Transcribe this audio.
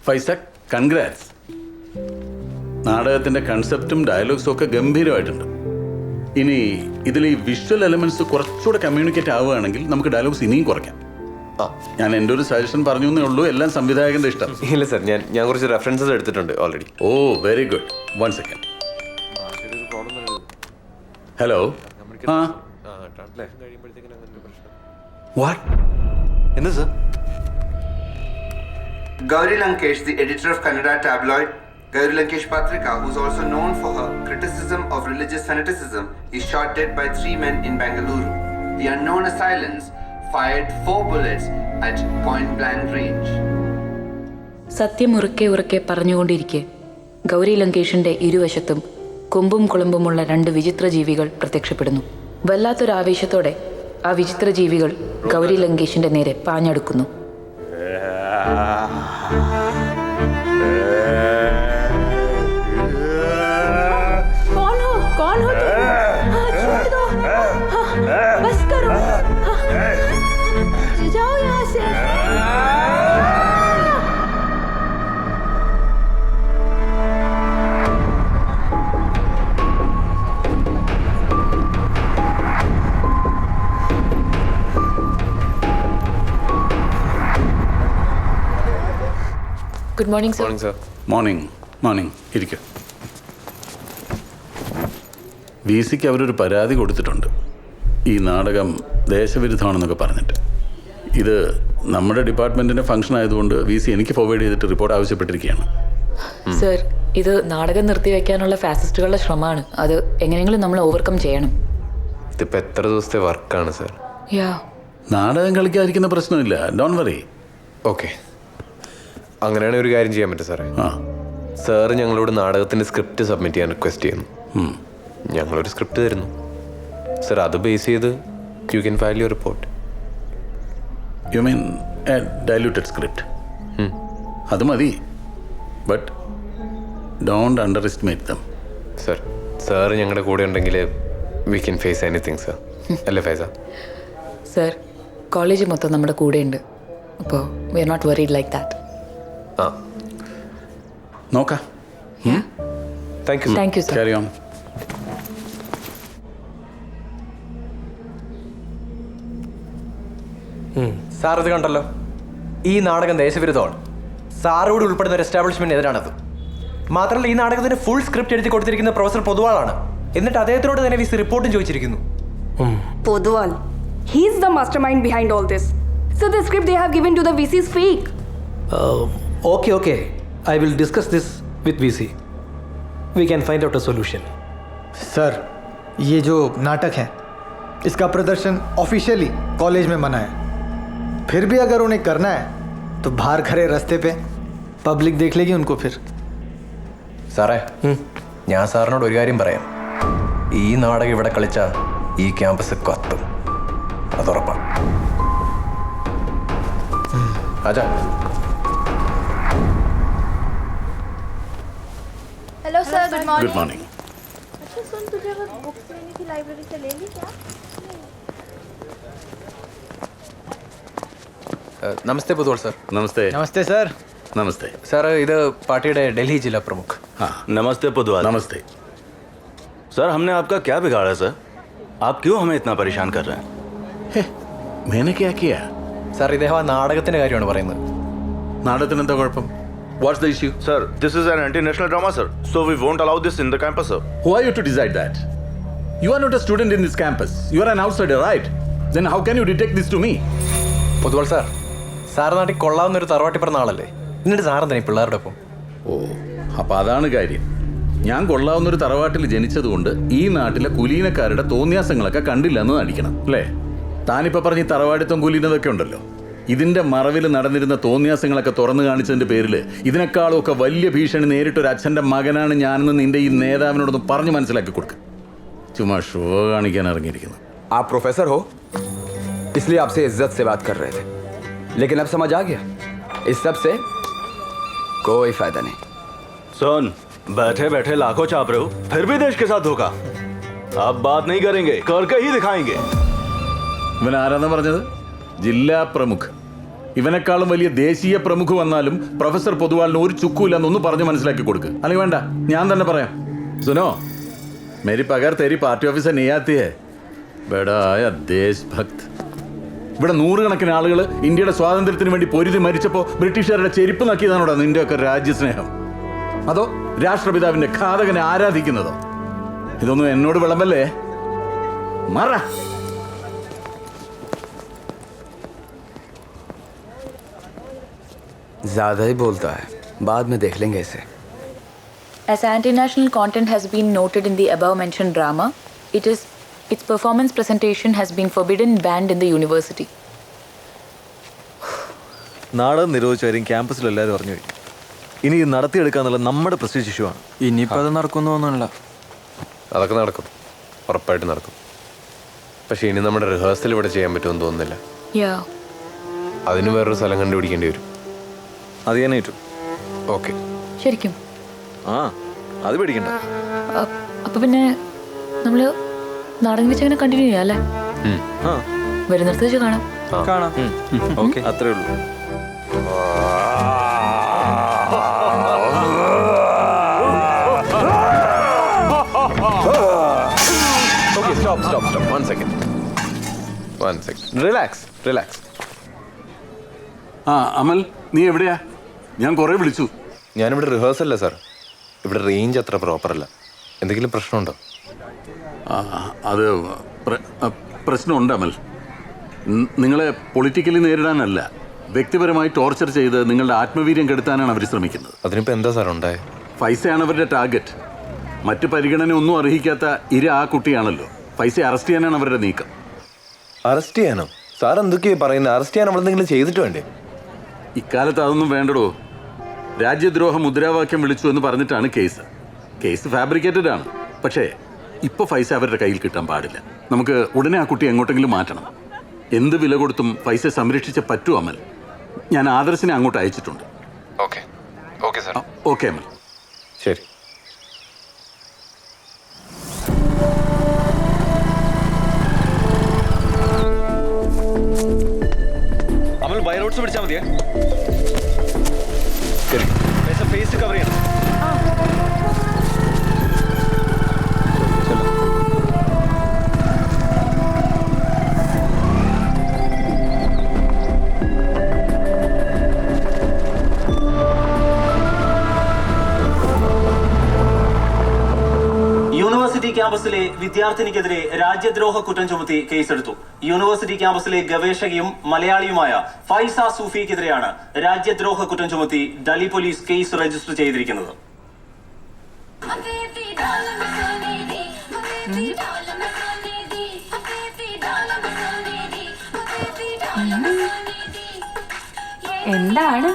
ഫൈസ, congrats. നാടകത്തിൻ്റെ കൺസെപ്റ്റും ഡയലോഗ്സും ഒക്കെ ഗംഭീരമായിട്ടുണ്ട്. ഇനി ഇതിൽ ഈ വിഷ്വൽ എലമെന്റ്സ് കുറച്ചുകൂടെ കമ്മ്യൂണിക്കേറ്റ് ആവുകയാണെങ്കിൽ നമുക്ക് ഡയലോഗ്സ് ഇനിയും കുറയ്ക്കാം. ഞാൻ എൻ്റെ ഒരു സജഷൻ പറഞ്ഞു എന്നേ ഉള്ളൂ, എല്ലാം സംവിധായകൻ്റെ ഇഷ്ടം. ഇല്ല സർ, ഞാൻ കുറച്ച് റെഫറൻസസ് എടുത്തിട്ടുണ്ട് ഓൾറെഡി. ഓ വെരി ഗുഡ്. 1 സെക്കൻഡ്. ഹലോ. ആ വാട്ട്? എന്താ sir? Gauri Lankesh, the editor of Kannada tabloid Gauri Lankesh Patrika, who's also known for her criticism of religious fanaticism, is shot dead by 3 men in Bengaluru. The unknown assailants fired 4 bullets at point-blank range. സത്യം ഉറക്കെ ഉറക്കെ പറഞ്ഞുകൊണ്ടിരിക്കെ ഗൗരി ലങ്കേഷിന്റെ ഇരുവശത്തും കൊമ്പും കുളമ്പുമുള്ള 2 വിചിത്ര ജീവികൾ പ്രത്യക്ഷപ്പെടുന്നു. വല്ലാത്തൊരാവേശത്തോടെ ആ വിചിത്ര ജീവികൾ ഗൗരി ലങ്കേഷിന്റെ നേരെ പാഞ്ഞെടുക്കുന്നു. Good morning sir. Morning. Morning. ഇരിക്കും. വി സിക്ക് അവരൊരു പരാതി കൊടുത്തിട്ടുണ്ട്, ഈ നാടകം ദേശവിരുദ്ധമാണെന്നൊക്കെ പറഞ്ഞിട്ട്. ഇത് നമ്മുടെ ഡിപ്പാർട്ട്മെൻറ്റിൻ്റെ ഫംഗ്ഷൻ ആയതുകൊണ്ട് വി സി എനിക്ക് ഫോർവേഡ് ചെയ്തിട്ട് റിപ്പോർട്ട് ആവശ്യപ്പെട്ടിരിക്കുകയാണ്. സർ, ഇത് നാടകം നിർത്തിവെക്കാനുള്ള ഫാസിസ്റ്റുകളുടെ ശ്രമമാണ്. അത് എങ്ങനെയെങ്കിലും നമ്മൾ ഓവർകം ചെയ്യണം. ഇതിപ്പോൾ എത്ര ദിവസത്തെ വർക്കാണ് സർ? യാ, നാടകം കളിക്കാതിരിക്കുന്ന പ്രശ്നമില്ല. Don't worry. ഓക്കെ, അങ്ങനെയാണെങ്കിൽ ഒരു കാര്യം ചെയ്യാൻ പറ്റും സാറേ. ആ സാറ് ഞങ്ങളോട് നാടകത്തിൻ്റെ സ്ക്രിപ്റ്റ് സബ്മിറ്റ് ചെയ്യാൻ റിക്വസ്റ്റ് ചെയ്യുന്നു. ഞങ്ങളൊരു സ്ക്രിപ്റ്റ് തരുന്നു സർ, അത് ബേസ് ചെയ്ത് you can file your report. You mean a diluted script? അത് മതി, but don't underestimate them. Sir, sir ഞങ്ങളുടെ കൂടെ ഉണ്ടെങ്കിൽ we can face anything sir. അല്ലേ ഫൈസ? സർ, കോളേജ് മൊത്തം നമ്മുടെ കൂടെയുണ്ട്. അപ്പോൾ we are not worried like that. ആ, നോക്കാം. Thank you. Thank you sir. Carry on. Sir ഇത് കണ്ടല്ലോ, ഈ നാടകം ദേശവിരുദ്ധമാണ്. സാറോട് ഉൾപ്പെടുന്ന ഒരു എസ്റ്റാബ്ലിഷ്മെന്റ് എതിരാണത്. മാത്രമല്ല, ഈ നാടകത്തിന് ഫുൾ സ്ക്രിപ്റ്റ് എഴുതി കൊടുത്തിരിക്കുന്ന പ്രൊഫസർ പൊതുവാളാണ്. എന്നിട്ട് അദ്ദേഹത്തിനോട് തന്നെ വി സി റിപ്പോർട്ടും ചോദിച്ചിരിക്കുന്നു. Podwal. He's the mastermind behind all this. So the script they have given to the VC is fake. Okay. I will discuss this with VC. We can find out a solution. Sir, ये जो नाटक है इसका प्रदर्शन officially college में मना है. फिर भी अगर उन्हें करना है तो बाहर खड़े रास्ते पे पब्लिक देख लेगी उनको. फिर സാറേ, ഞാൻ സാറിനോട് ഒരു കാര്യം പറയാം. ഈ നാടകം ഇവിടെ കളിച്ചാൽ ഈ ക്യാമ്പസ് കത്തും, അതുറപ്പാണ്. ആജാ. Hello sir, good good morning. Morning. अच्छा सुन, तुझे वो बुक्स लेनी थी लाइब्रेरी से, ले ली क्या? നമസ്തേ പൊതുവാൾ സാർ. നമസ്തേ. नमस्ते सर. നമസ്തേ. സാർ, ഇത് പാർട്ടിയുടെ ഡൽഹി ജില്ലാ പ്രമുഖ്. हाँ नमस्ते पुदवाल. नमस्ते. सर, हमने आपका क्या बिगाड़ा सर? आप क्यों हमें इतना परेशान कर रहे हैं? मैंने क्या किया? സാർ, ഇദ്ദേഹം ആ നാടകത്തിൻ്റെ കാര്യമാണ് പറയുന്നത്. നാടകത്തിന് എന്താ കുഴപ്പം? What's the issue? Sir, this is an anti-national drama, sir. So we won't allow this in the campus, sir. Who are you to decide that? You are not a student in this campus. You are an outsider, right? Then how can you detect this to me? Poduval sir, sir നാട്ടിൽ കൊള്ളാവുന്നൊരു തറവാട്ടി പറഞ്ഞ ആളല്ലേ. എന്നിട്ട് സാറെന്താ ഈ പിള്ളേരുടെ ഒപ്പം? ഓ, അപ്പോൾ അതാണ് കാര്യം. ഞാൻ കൊള്ളാവുന്നൊരു തറവാട്ടിൽ ജനിച്ചതുകൊണ്ട് ഈ നാട്ടിലെ കുലീനക്കാരുടെ തോന്നിയാസങ്ങളൊക്കെ കണ്ടില്ല എന്ന് നടിക്കണം അല്ലേ? താനിപ്പോൾ പറഞ്ഞ് ഈ തറവാടിത്തം കുലീനതൊക്കെ ഉണ്ടല്ലോ, ഇതിൻ്റെ മറവിൽ നടന്നിരുന്ന തോന്നിയാസങ്ങളൊക്കെ തുറന്നു കാണിച്ചതിൻ്റെ പേരിൽ ഇതിനേക്കാളും ഒക്കെ വലിയ ഭീഷണി നേരിട്ടൊരു അച്ഛൻ്റെ മകനാണ് ഞാനെന്ന് നിൻ്റെ ഈ നേതാവിനോടൊന്ന് പറഞ്ഞ് മനസ്സിലാക്കി കൊടുക്കുക. ചുമ്മാ ഷോ കാണിക്കാൻ ഇറങ്ങിയിരിക്കുന്നു. आप प्रोफेसर हो इसलिए आपसे इज्जत से बात कर रहे थे, लेकिन अब समझ आ गया इस सब से कोई फायदा नहीं. सुन, बैठे बैठे लाखों चाप रहे हो, फिर भी देश के साथ धोखा. अब बात नहीं करेंगे, करके ही दिखाएंगे. ഇവൻ ആരാന്നാ പറഞ്ഞത്? ജില്ലാ പ്രമുഖ്. ഇവനെക്കാളും വലിയ ദേശീയ പ്രമുഖ വന്നാലും പ്രൊഫസർ പൊതുവാളിന് ഒരു ചുക്കൂലെന്നൊന്ന് പറഞ്ഞ് മനസ്സിലാക്കി കൊടുക്ക്. അല്ലെങ്കിൽ വേണ്ട, ഞാൻ തന്നെ പറയാം. സുനോ, മേരി പകർ തേരി പാർട്ടി ഓഫീസർ നെയ്യാത്തിയേ ബടായ ദേശഭക്ത്. ഇവിടെ നൂറുകണക്കിന് ആളുകൾ ഇന്ത്യയുടെ സ്വാതന്ത്ര്യത്തിന് വേണ്ടി പൊരുതി മരിച്ചപ്പോൾ ബ്രിട്ടീഷുകാരുടെ ചെരുപ്പ് നക്കിയതാണോടാ നിന്റെയൊക്കെ രാജ്യസ്നേഹം? അതോ രാഷ്ട്രപിതാവിന്റെ ഘാതകനെ ആരാധിക്കുന്നതോ? ഇതൊന്നും എന്നോട് വിളമ്പല്ലേ. മാറ. ज्यादा ही बोलता है, बाद में देख लेंगे इसे. As anti-national content has been noted in the above-mentioned drama, its performance presentation has been forbidden and banned in the university. നാടകം നിരോധിച്ച കാര്യം ക്യാമ്പസിൽ എല്ലാവരും അറിഞ്ഞു കഴിഞ്ഞു. ഇനി ഇത് നടത്തിയെടുക്കാന്നുള്ള നമ്മുടെ പ്രസ്റ്റീജ് ഇഷ്യൂ ആണ്. ഇനിയിപ്പോൾ അത് നടക്കുന്നൊന്നുമില്ല. അതൊക്കെ നടക്കും, ഉറപ്പായിട്ട് നടക്കും. പക്ഷേ ഇനി നമ്മുടെ റിഹേഴ്സൽ ഇവിടെ ചെയ്യാൻ പറ്റുമെന്ന് തോന്നുന്നില്ല. Yeah. അതിന് വേറൊരു സ്ഥലം കണ്ടുപിടിക്കേണ്ടി വരും. അത് ഞാൻ ഏറ്റു. ഓക്കെ. ശരിക്കും ആ, അത് പേടിക്കണ്ട. അപ്പൊ പിന്നെ നമ്മള് നാടകം വെച്ച് അങ്ങനെ കണ്ടിന്യൂ ചെയ്യാം അല്ലേ? ആ, വരുന്നിടത്ത് വെച്ച് കാണാം. കാണാം. ഓക്കെ, അത്രേ ഉള്ളൂ. Okay, stop. One second. Relax. ആ അമൽ, നീ എവിടെയാ? ഞാൻ കുറെ വിളിച്ചു. ഞാനിവിടെ റിഹേഴ്സല്ല സാർ. ഇവിടെ റേഞ്ച് അത്ര പ്രോപ്പർ അല്ല. എന്തെങ്കിലും പ്രശ്നമുണ്ടോ? അത് പ്രശ്നമുണ്ട് അമൽ. നിങ്ങളെ പൊളിറ്റിക്കലി നേരിടാനല്ല, വ്യക്തിപരമായി ടോർച്ചർ ചെയ്ത് നിങ്ങളുടെ ആത്മവീര്യം കെടുത്താനാണ് അവർ ശ്രമിക്കുന്നത്. അതിനിപ്പോൾ എന്താ സാർ ഉണ്ടായത്? ഫൈസയാണ് അവരുടെ ടാർഗറ്റ്. മറ്റു പരിഗണന ഒന്നും അർഹിക്കാത്ത ആ കുട്ടിയാണല്ലോ. ഫൈസയെ അറസ്റ്റ് ചെയ്യാനാണ് അവരുടെ നീക്കം. അറസ്റ്റ് ചെയ്യാനോ? സാർ എന്തൊക്കെയാ പറയുന്നത്? അറസ്റ്റ് ചെയ്യാൻ നമ്മളെന്തെങ്കിലും ചെയ്തിട്ട് വേണ്ടേ? ഇക്കാലത്ത് അതൊന്നും വേണ്ടടോ. രാജ്യദ്രോഹ മുദ്രാവാക്യം വിളിച്ചു എന്ന് പറഞ്ഞിട്ടാണ് കേസ് ഫാബ്രിക്കേറ്റഡ് ആണ്. പക്ഷേ ഇപ്പോൾ ഫൈസ അവരുടെ കയ്യിൽ കിട്ടാൻ പാടില്ല. നമുക്ക് ഉടനെ ആ കുട്ടി എങ്ങോട്ടെങ്കിലും മാറ്റണം. എന്ത് വില കൊടുത്തും ഫൈസയെ സംരക്ഷിച്ച പറ്റൂ അമൽ. ഞാൻ ആദർശിനെ അങ്ങോട്ട് അയച്ചിട്ടുണ്ട്. Okay sir. ഓക്കെ അമൽ. ശരി. അമൽ ബൈ റോഡ്സ് പിടിച്ചാൽ മതിയേ. ഫേസ് കവർ ചെയ്യണം. യൂണിവേഴ്സിറ്റി ക്യാമ്പസിലെ വിദ്യാർത്ഥിനിക്കെതിരെ രാജ്യദ്രോഹ കുറ്റം ചുമത്തി കേസെടുത്തു. യൂണിവേഴ്സിറ്റി ക്യാമ്പസിലെ ഗവേഷകയും മലയാളിയുമായ ഫൈസ സൂഫിക്കെതിരെയാണ് രാജ്യദ്രോഹ കുറ്റം ചുമത്തി ഡൽഹി പോലീസ് കേസ് രജിസ്റ്റർ ചെയ്തിരിക്കുന്നത്. എന്താണ്?